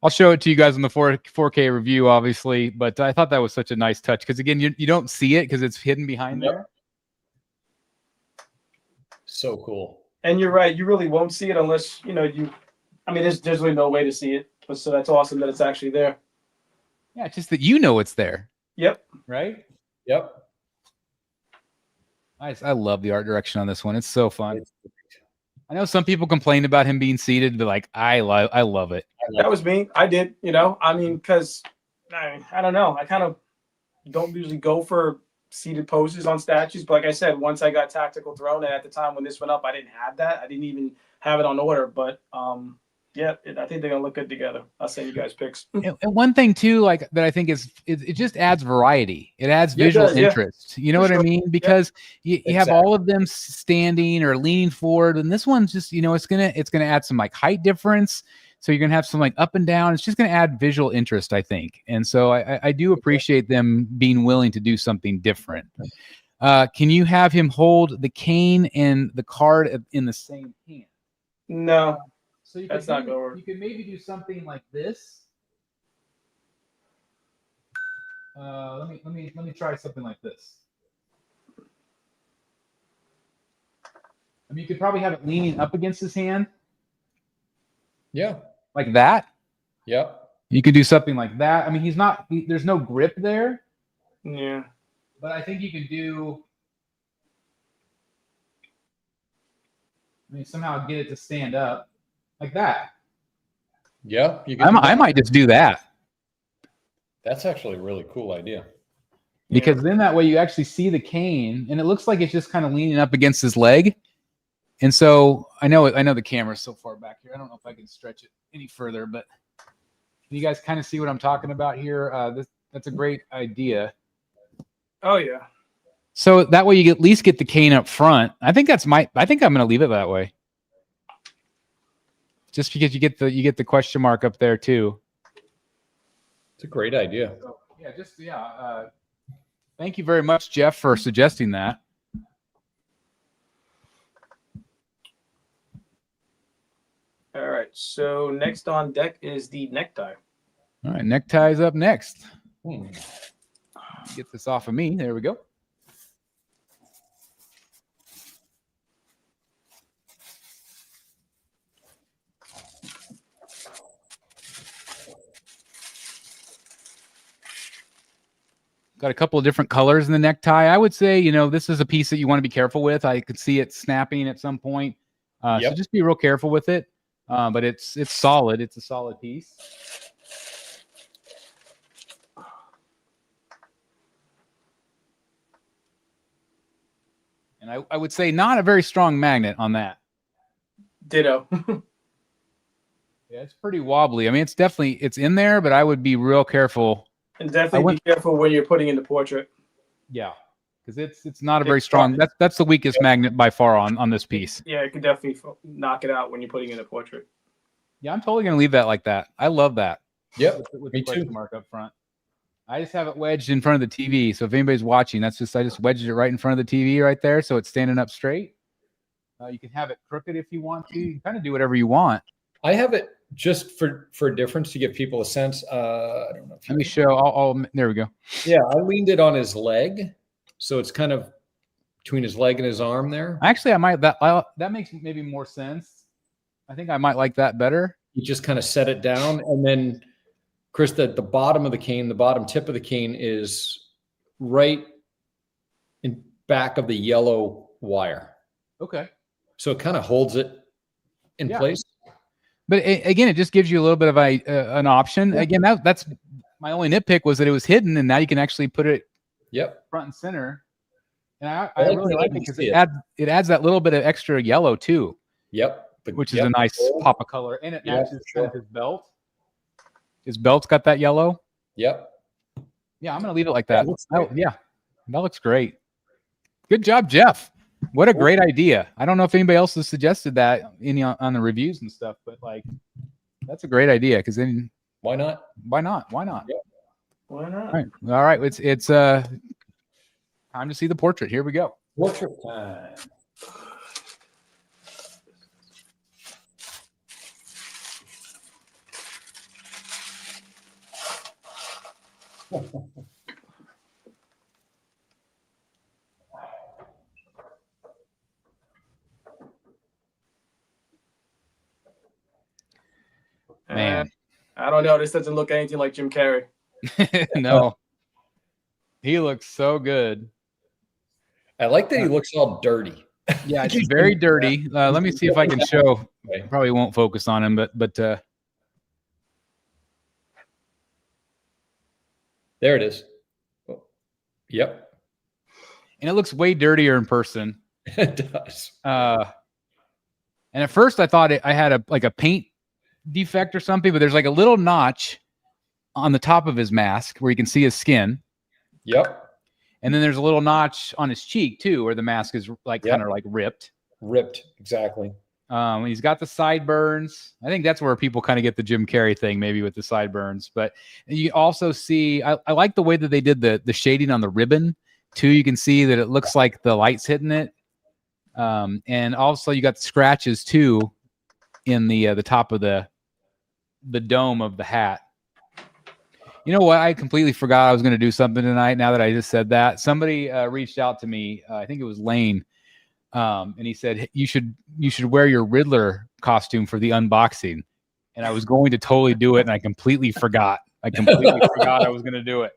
I'll show it to you guys in the 4K review, obviously, but I thought that was such a nice touch because, again, you don't see it because it's hidden behind there. So cool. And you're right. You really won't see it unless, I mean, there's really no way to see it. But so that's awesome that it's actually there. Yeah, it's just that you know it's there. Yep. Right? Yep. Nice. I love the art direction on this one. It's so fun. I know some people complained about him being seated, but like I love it. That was me. I did, because I don't know. I kind of don't usually go for seated poses on statues. But like I said, once I got Tactical Throne, and at the time when this went up, I didn't have that. I didn't even have it on order. But I think they're gonna look good together. I'll send you guys pics. And one thing too, like that I think is it just adds variety. It adds visual interest. You know what I mean? Because you have all of them standing or leaning forward, and this one's just, it's gonna add some like height difference. So you're gonna have some like up and down. It's just gonna add visual interest, I think. And so I do appreciate them being willing to do something different. Can you have him hold the cane and the card in the same hand? No. So you That's could not gonna work. You could maybe do something like this. Let me try something like this. I mean, you could probably have it leaning up against his hand. Yeah. Like that. Yep. You could do something like that. I mean, there's no grip there. Yeah. But I think you could do. Somehow get it to stand up. Like that. Yeah, I might just do that. That's actually a really cool idea. Because then that way you actually see the cane, and it looks like it's just kind of leaning up against his leg. And so I know the camera's so far back here. I don't know if I can stretch it any further, but can you guys kind of see what I'm talking about here? That's a great idea. Oh yeah. So that way you at least get the cane up front. I think I'm going to leave it that way. Just because you get the question mark up there too. It's a great idea. So, thank you very much, Jeff, for suggesting that. All right. So next on deck is the necktie. All right, Necktie's up next. Get this off of me. There we go. Got a couple of different colors in the necktie. I would say, this is a piece that you want to be careful with. I could see it snapping at some point. So just be real careful with it. But it's solid. It's a solid piece. And I would say not a very strong magnet on that. Ditto. Yeah, it's pretty wobbly. I mean, it's in there, but I would be real careful. And definitely be careful when you're putting in the portrait. Yeah, because it's not a very strong. That's the weakest magnet by far on this piece. Yeah, it could definitely knock it out when you're putting in the portrait. Yeah, I'm totally gonna leave that like that. I love that. Yep, with me the question too. mark up front. I just have it wedged in front of the TV. So if anybody's watching, I just wedged it right in front of the TV right there, so it's standing up straight. You can have it crooked if you want to. You can kind of do whatever you want. I have it just for a difference to give people a sense. I don't know. Let me show. There we go. Yeah, I leaned it on his leg, so it's kind of between his leg and his arm there. Actually, that makes maybe more sense. I think I might like that better. You just kind of set it down, and then, Chris, the bottom of the cane, the bottom tip of the cane is right in back of the yellow wire. Okay. So it kind of holds it in place. But again, it just gives you a little bit of an option. Again, that's my only nitpick was that it was hidden, and now you can actually put it front and center. And I really like it because it adds that little bit of extra yellow too. Yep. Which is a nice pop of color, and it matches kind of his belt. His belt's got that yellow. Yep. Yeah, I'm gonna leave it like that. That looks great. Good job, Jeff. What a great idea. I don't know if anybody else has suggested that on the reviews and stuff, but like, that's a great idea. Because then Why not? why not? Why not? Yeah. Why not? All right. It's time to see the portrait. Here we go. Portrait time. Man. I don't know. This doesn't look anything like Jim Carrey. No. He looks so good. I like that he looks all dirty. Yeah, it's very dirty. Let me see if I can show. Probably won't focus on him, but there it is. Oh, yep. And it looks way dirtier in person. It does. And at first I thought I had a paint defect or something, but there's like a little notch on the top of his mask where you can see his skin. Yep. And then there's a little notch on his cheek too, where the mask is like kind of like ripped. Ripped, exactly. He's got the sideburns. I think that's where people kind of get the Jim Carrey thing, maybe with the sideburns. But you also see, I like the way that they did the shading on the ribbon too. You can see that it looks like the light's hitting it. And also you got the scratches too in the top of the dome of the hat. You know what? I completely forgot I was going to do something tonight. Now that I just said that, somebody reached out to me. I think it was Lane, and he said you should wear your Riddler costume for the unboxing. And I was going to totally do it, and I completely forgot. I was going to do it.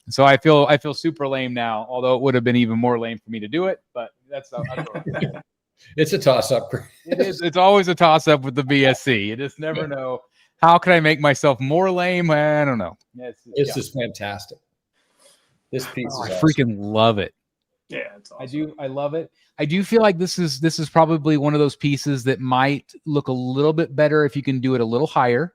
So I feel super lame now. Although it would have been even more lame for me to do it, but that's it's a toss up. It is. It's always a toss up with the BSC. You just never know. How can I make myself more lame? I don't know. This is fantastic. This piece is I awesome. freaking love it. Yeah, it's awesome. I do. I love it. I do feel like this is probably one of those pieces that might look a little bit better if you can do it a little higher,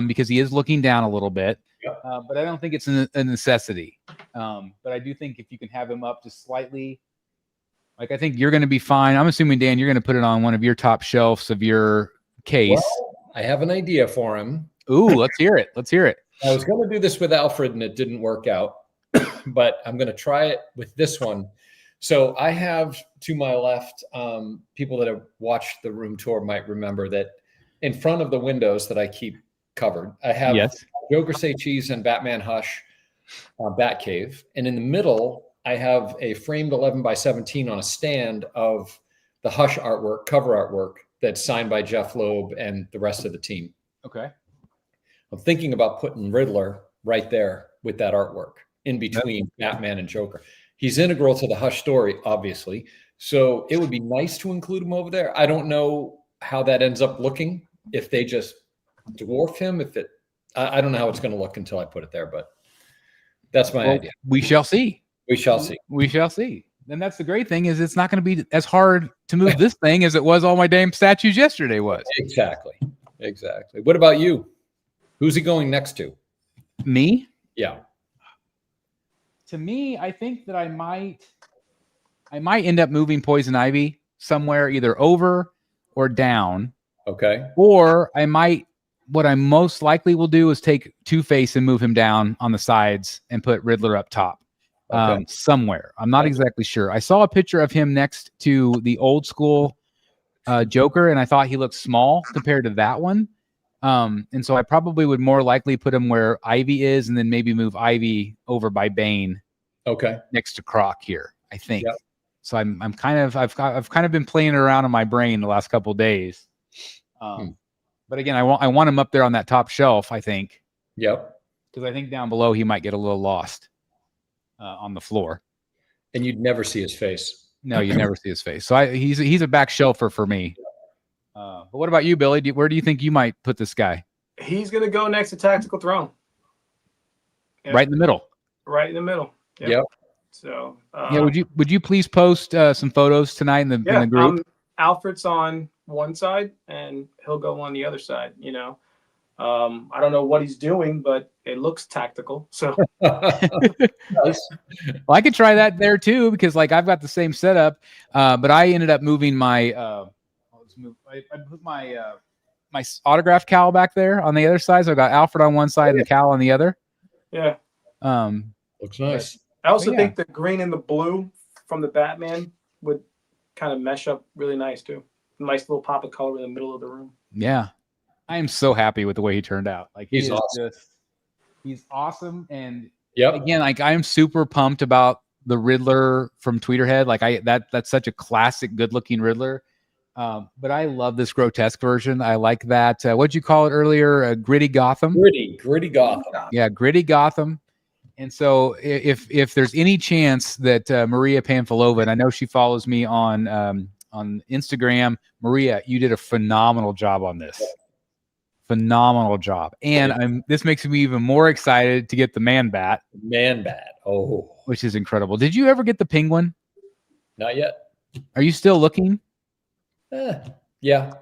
because he is looking down a little bit. Yep. But I don't think it's a necessity. But I do think if you can have him up just slightly, like I think you're going to be fine. I'm assuming, Dan, you're going to put it on one of your top shelves of your case. Well, I have an idea for him. Ooh, let's hear it. Let's hear it. I was going to do this with Alfred and it didn't work out, but I'm going to try it with this one. So I have to my left, people that have watched the room tour might remember that in front of the windows that I keep covered, I have Joker Say Cheese and Batman Hush Batcave. And in the middle, I have a framed 11x17 on a stand of the Hush artwork, cover artwork, that's signed by Jeff Loeb and the rest of the team. Okay. I'm thinking about putting Riddler right there with that artwork in between Batman and Joker. He's integral to the Hush story, obviously. So it would be nice to include him over there. I don't know how that ends up looking, if they just dwarf him, I don't know how it's going to look until I put it there, but that's my idea. We shall see. We shall see. We shall see. And that's the great thing is it's not going to be as hard to move this thing as it was all my damn statues yesterday was. Exactly. What about you? Who's he going next to? Me? Yeah. To me, I think that I might end up moving Poison Ivy somewhere either over or down. Okay. Or what I most likely will do is take Two-Face and move him down on the sides and put Riddler up top. Somewhere. I'm not exactly sure. I saw a picture of him next to the old school Joker, and I thought he looked small compared to that one. And so I probably would more likely put him where Ivy is, and then maybe move Ivy over by Bane. Okay. Next to Croc here, I think. Yep. So I've kind of been playing around in my brain the last couple of days. But again, I want him up there on that top shelf, I think. Yep. Because I think down below he might get a little lost on the floor. And you'd never see his face. No, you never see his face. So he's a back shelfer for me. But what about you, Billy? Where do you think you might put this guy? He's going to go next to Tactical Throne. Yep. Right in the middle. Right in the middle. Yep. So would you please post some photos tonight in the group? Alfred's on one side and he'll go on the other side. I don't know what he's doing, but it looks tactical. So Nice. Well, I could try that there too, because like I've got the same setup, but I ended up moving my. I put my my autograph cowl back there on the other side. So I got Alfred on one side and the cowl on the other. yeah, Looks nice. I also yeah. think the green and the blue from the Batman would kind of mesh up really nice too. Nice little pop of color in the middle of the room. Yeah, I am so happy with the way he turned out. Like He's awesome. He's awesome. And Yep. again, like I am super pumped about the Riddler from Tweeterhead. Like that's such a classic, good looking Riddler. But I love this grotesque version. I like that. What'd you call it earlier? Gritty Gotham. Gritty Gotham. Yeah, gritty Gotham. And so if there's any chance that Maria Pamphilova, and I know she follows me on Instagram, Maria, you did a phenomenal job on this. Phenomenal job. And this makes me even more excited to get the Man Bat. Man Bat. Oh, which is incredible. Did you ever get the Penguin? not yet. Are you still looking? Yeah.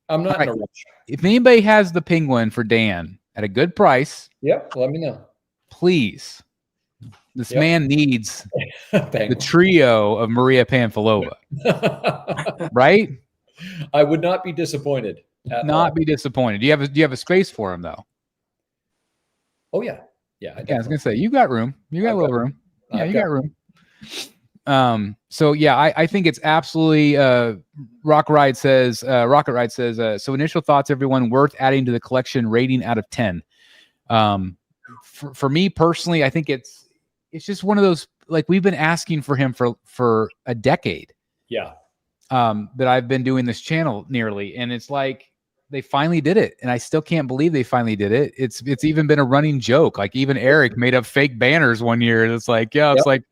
I'm not in a rush. If anybody has the Penguin for Dan at a good price, Yep. Let me know. please. This man needs the Penguin. trio of Maria Pamphilova, right? I would not be disappointed. Not be disappointed. Do you have a space for him though? Oh yeah. Yeah. Yeah, I was gonna say you got room. You got a little room. Yeah, you got room. So yeah, I think it's absolutely Rocket Ride says, so initial thoughts, everyone, worth adding to the collection, rating out of 10. For me personally, I think it's just one of those, like, we've been asking for him for a decade. Yeah. That I've been doing this channel nearly, and it's like they finally did it, and I still can't believe they finally did it. It's even been a running joke. Like even Eric made up fake banners one year, and it's like, yeah, it's like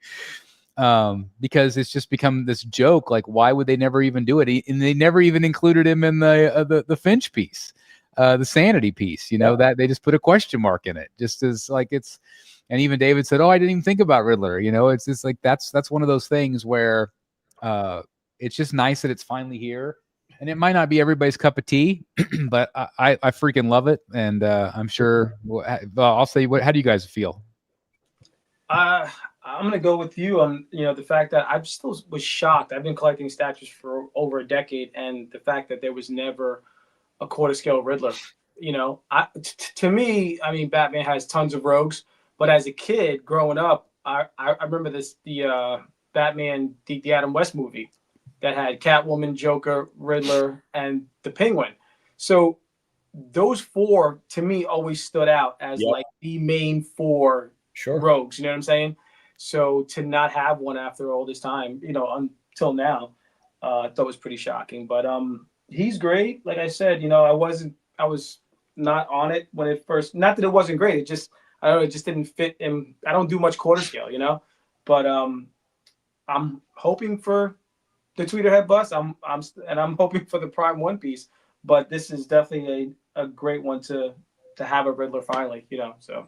because it's just become this joke. Like, why would they never even do it? And they never even included him in the Finch piece, the Sanity piece. You know, that they just put a question mark in it, just as like it's. And even David said, "Oh, I didn't even think about Riddler." You know, it's just like that's one of those things where it's just nice that it's finally here. And it might not be everybody's cup of tea, but I freaking love it. And I'm sure I'll say, how do you guys feel? I'm going to go with you on, the fact that I still was shocked. I've been collecting statues for over a decade, and the fact that there was never a quarter scale Riddler. To me, I mean, Batman has tons of rogues, but as a kid growing up, I remember the Batman, the Adam West movie that had Catwoman, Joker, Riddler, and the Penguin. So those four to me always stood out as like the main four rogues. You know what I'm saying? So to not have one after all this time, until now, I thought was pretty shocking. But he's great. Like I said, I was not on it when it first. Not that it wasn't great. It just it just didn't fit in. I don't do much quarter scale, But I'm hoping for the Tweeterhead bust. I'm hoping for the Prime One piece. But this is definitely a great one to have a Riddler finally, So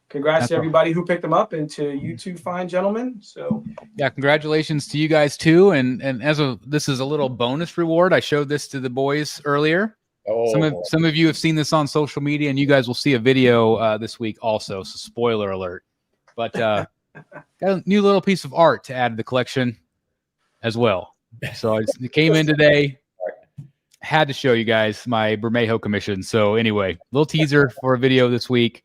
congrats to everybody who picked them up, and to you two fine gentlemen. So yeah, congratulations to you guys too. And this is a little bonus reward. I showed this to the boys earlier. Some of you have seen this on social media, and you guys will see a video this week also. So spoiler alert. But got a new little piece of art to add to the collection as well. So it came in today. Had to show you guys my Bermejo commission. So anyway, little teaser for a video this week.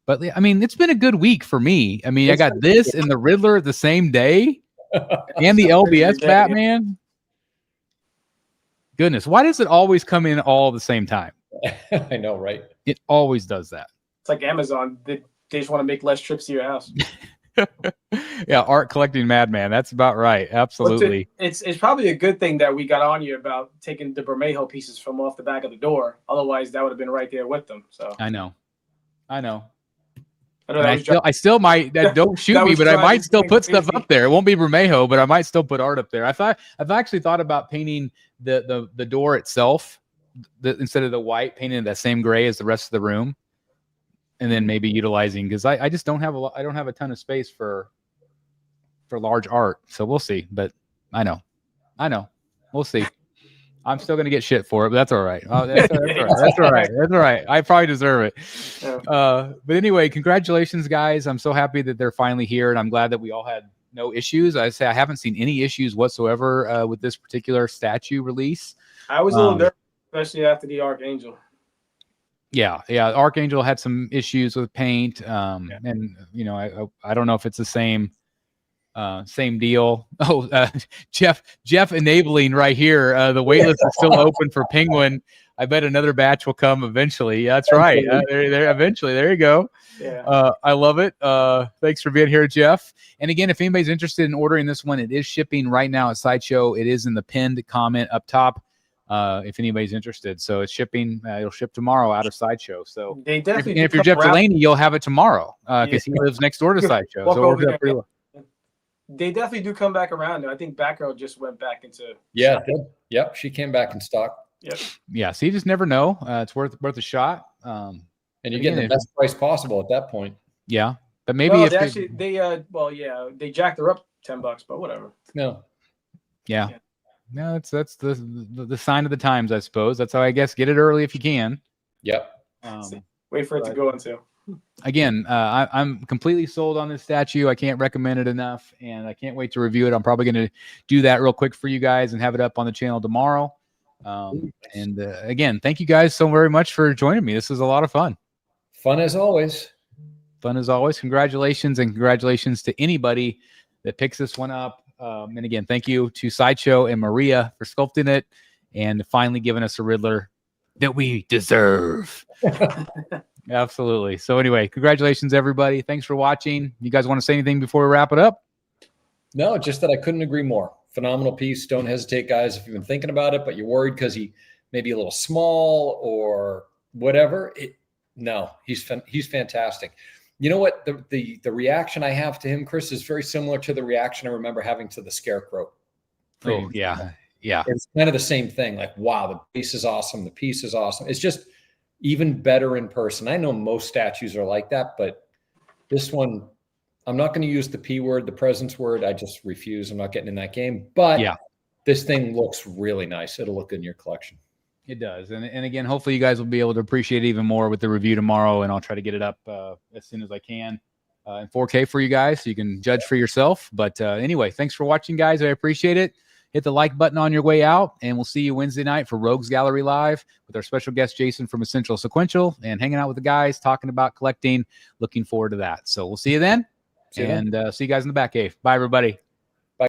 But I mean, it's been a good week for me. I mean, I got this and the Riddler the same day, and the LBS Batman. Goodness, why does it always come in all the same time? I know, right? It always does that. It's like Amazon. They just want to make less trips to your house. Yeah, art collecting madman. That's about right. Absolutely. It's probably a good thing that we got on you about taking the Bermejo pieces from off the back of the door. Otherwise, that would have been right there with them. So I know. I still might. Don't shoot me, but I might still put stuff up there. It won't be Bermejo, but I might still put art up there. I've actually thought about painting the door itself, instead of the white, painting it that same gray as the rest of the room. And then maybe utilizing, because I just don't have I don't have a ton of space for large art. So we'll see. But I know. We'll see. I'm still gonna get shit for it, but that's all right. Oh, that's all right. That's all right. That's all right. I probably deserve it. Yeah. But anyway, congratulations, guys. I'm so happy that they're finally here, and I'm glad that we all had no issues. I say I haven't seen any issues whatsoever with this particular statue release. I was a little nervous, especially after the Archangel. Yeah. Archangel had some issues with paint, and you know, I don't know if it's the same deal. Oh, Jeff enabling right here. The waitlist is still open for Penguin. I bet another batch will come eventually. Yeah, that's right. There eventually. There you go. Yeah. I love it. Thanks for being here, Jeff. And again, if anybody's interested in ordering this one, it is shipping right now at Sideshow. It is in the pinned comment up top. If anybody's interested, so it's shipping. It'll ship tomorrow out of Sideshow. So they definitely. If you're Jeff Delaney, you'll have it tomorrow because he lives next door to Sideshow. So it pretty well. They definitely do come back around. I think Batgirl just went back into. Yeah. Yep. She came back in stock. Yep. Yeah. So you just never know. It's worth a shot. And you're getting the best price possible at that point. Yeah. But maybe well, if they jacked her up $10, but whatever. No. Yeah. No, that's the sign of the times, I suppose. That's how I guess get it early if you can. Yep. Wait for it to go into. Again, I'm completely sold on this statue. I can't recommend it enough, and I can't wait to review it. I'm probably going to do that real quick for you guys and have it up on the channel tomorrow. And again, thank you guys so very much for joining me. This was a lot of fun. Fun as always. Fun as always. Congratulations, and congratulations to anybody that picks this one up. And again, thank you to Sideshow and Maria for sculpting it and finally giving us a Riddler that we deserve. Absolutely. So anyway, congratulations, everybody. Thanks for watching. You guys want to say anything before we wrap it up? No, just that I couldn't agree more. Phenomenal piece. Don't hesitate, guys, if you've been thinking about it, but you're worried because he may be a little small or whatever. No, he's fantastic. You know what? The reaction I have to him, Chris, is very similar to the reaction I remember having to the Scarecrow. Oh, yeah. Yeah. It's kind of the same thing. Like, wow, the base is awesome. The piece is awesome. It's just even better in person. I know most statues are like that, but this one, I'm not going to use the P word, the presence word. I just refuse. I'm not getting in that game. But yeah, this thing looks really nice. It'll look good in your collection. It does. And again, hopefully you guys will be able to appreciate it even more with the review tomorrow, and I'll try to get it up as soon as I can in 4K for you guys so you can judge for yourself. But anyway, thanks for watching, guys. I appreciate it. Hit the like button on your way out, and we'll see you Wednesday night for Rogues Gallery Live with our special guest, Jason from Essential Sequential, and hanging out with the guys, talking about collecting. Looking forward to that. So we'll see you then, and see you guys in the back cave. Bye, everybody.